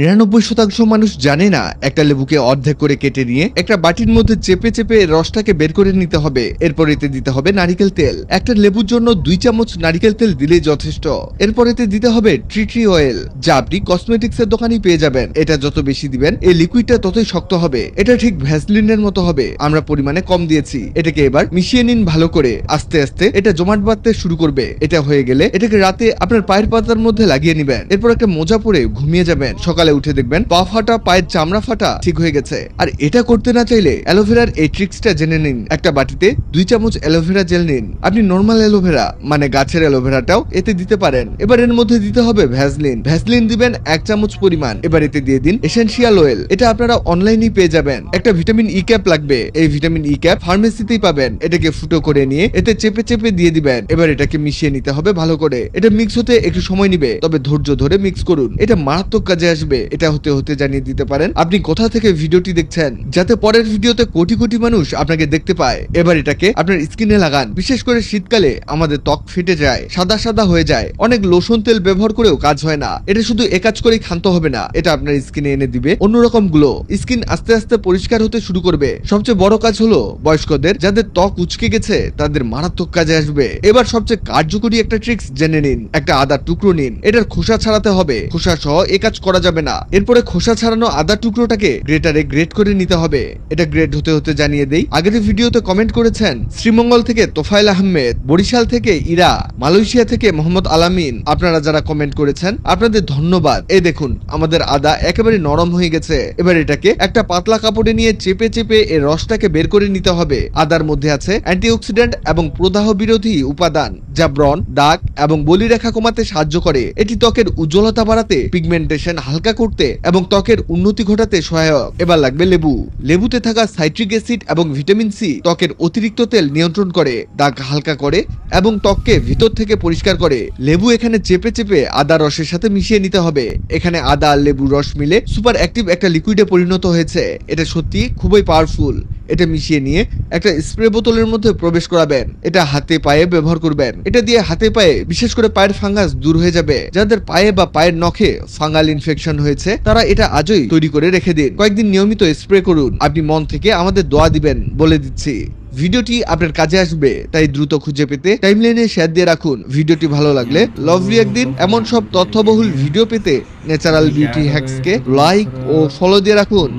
99% মানুষ জানে না একটা লেবুকে অর্ধেক করে কেটে নিয়ে একটা বাটির মধ্যে চেপে চেপে রসটাকে বের করে নিতে হবে। এরপর এতে দিতে হবে নারিকেল তেল। একটা লেবুর জন্য 2 চামচ নারিকেল তেল দিলেই যথেষ্ট। এরপর এতে দিতে হবে ট্রি অয়েল, যা আপনি কসমেটিক্স এর দোকানেই পেয়ে যাবেন। এটা যত বেশি দিবেন এই লিকুইডটা ততই শক্ত হবে। এটা ঠিক ভ্যাসলিনের মতো হবে। আমরা পরিমাণে কম দিয়েছি। এটাকে এবার মিশিয়ে নিন ভালো করে। আস্তে আস্তে এটা জমাট বাঁধতে শুরু করবে। এটা হয়ে গেলে এটাকে রাতে আপনার পায়ের পাতার মধ্যে লাগিয়ে নেবেন। এরপর একটা মোজা পরে ঘুমিয়ে যাবেন। সকালে উঠে দেখবেন পা ফাটা, পায়ের চামড়া ফাটা ঠিক হয়ে গেছে। আর এটা করতে না চাইলে অ্যালোভেরার এই ট্রিক্সটা জেনে নিন। একটা বাটিতে 2 চামচ অ্যালোভেরা জেল নিন। আপনি নরমাল অ্যালোভেরা মানে গাছের অ্যালোভেরাটাও এতে দিতে পারেন। এবার এর মধ্যে দিতে হবে ভ্যাসলিন দিবেন 1 চামচ পরিমাণ। এবার এতে দিয়ে দিন এসেনশিয়াল অয়েল। এটা আপনারা অনলাইনেই পেয়ে যাবেন। একটা ভিটামিন ই ক্যাপ লাগবে। এই ভিটামিন ই ক্যাপ ফার্মেসিতেই পাবেন। এটাকে ফুটো করে নিয়ে এতে চেপে চেপে দিয়ে দিবেন। এবার এটাকে মিশিয়ে নিতে হবে ভালো করে। এটা মিক্স হতে একটু সময় নিবে, তবে ধৈর্য ধরে মিক্স করুন। এটা মারাত্মক কাজে আসবে। এটা হতে হতে জানিয়ে দিতে পারেন আপনি কোথা থেকে ভিডিওটি দেখছেন, যাতে পরের ভিডিওতে কোটি কোটি মানুষ আপনাকে দেখতে পায়। এবার এটাকে আপনার স্কিনে লাগান। বিশেষ করে শীতকালে আমাদের ত্বক ফেটে যায়, সাদা সাদা হয়ে যায়। অনেক লোশন তেল ব্যবহার করেও কাজ হয় না। এটা শুধু কাজ করেই ক্ষান্ত হবে না, এটা আপনার স্কিনে এনে দিবে অন্যরকম গ্লো। স্কিন আস্তে আস্তে পরিষ্কার হতে শুরু করবে। সবচেয়ে বড় কাজ হলো বয়স্কদের, যাদের ত্বক উচকে গেছে তাদের মারাত্মক কাজে আসবে। এবার সবচেয়ে কার্যকরী একটা ট্রিক্স জেনে নিন। একটা আদার টুকরো নিন। এটার খোসা ছাড়াতে হবে। খোসা সহ কাজ করা যাবে না। এরপরে খোসা ছাড়ানো আদার টুকরোটাকে গ্রেটারে গ্রেট করে নিতে হবে। এটা গ্রেট হতে হতে জানিয়ে দেই, আগের ভিডিওতে কমেন্ট করেছেন শ্রীমঙ্গল থেকে তোফায়েল আহমেদ, বরিশাল থেকে ইরা, মালয়েশিয়া থেকে মোহাম্মদ আলামিন। আপনারা যারা কমেন্ট করেছেন আপনাদের ধন্যবাদ। এই দেখুন আমাদের আদা একেবারে নরম হয়ে গেছে। এবার এটাকে একটা পাতলা কাপড়ে নিয়ে চেপে চেপে এর রসটাকে বের করে নিতে হবে। আদার মধ্যে আছে অ্যান্টিঅক্সিডেন্ট এবং প্রদাহ বিরোধী উপাদান, যা ব্রণ, দাগ এবং বলিরেখা কমাতে সাহায্য করে। এটি ত্বকের উজ্জ্বলতা বাড়াতে, পিগমেন্টেশন হালকা করতে এবং ত্বকের উন্নতি ঘটাতে সহায়ক। এবার লাগবে লেবুতে থাকা সাইট্রিক অ্যাসিড এবং ভিটামিন সি ত্বকের অতিরিক্ত তেল নিয়ন্ত্রণ করে, দাগ হালকা করে এবং ত্বককে ভিতর থেকে পরিষ্কার করে। লেবু এখানে চেপে চেপে আদা রসের সাথে মিশিয়ে নিতে হবে। এখানে আদা আর লেবু রস মিলে সুপার অ্যাক্টিভ একটা লিকুইডে পরিণত হয়েছে। এটা সত্যি খুবই পাওয়ারফুল। এটা মিশিয়ে নিয়ে একটা স্প্রে বোতলের মধ্যে প্রবেশ করাবেন। এটা হাতে পায়ে ব্যবহার করবেন। এটা দিয়ে হাতে পায়ে, বিশেষ করে পায়ের ফাঙ্গাস দূর হয়ে যাবে। যাদের পায়ে বা পায়ের নখে ফাঙ্গাল ইনফেকশন হয়েছে তারা এটা আজই তৈরি করে রেখে দিন। কয়েকদিন নিয়মিত স্প্রে করুন। আপনি মন থেকে আমাদের দোয়া দিবেন, বলে দিচ্ছি। ভিডিওটি আপনার কাজে আসবে, তাই দ্রুত খুঁজে পেতে টাইমলাইনে শেয়ার দিয়ে রাখুন। ভিডিওটি ভালো লাগলে লাভলি একদিন এমন সব তথ্যবহুল ভিডিও পেতে ন্যাচারাল বিউটি হ্যাক্সকে লাইক ও ফলো দিয়ে রাখুন।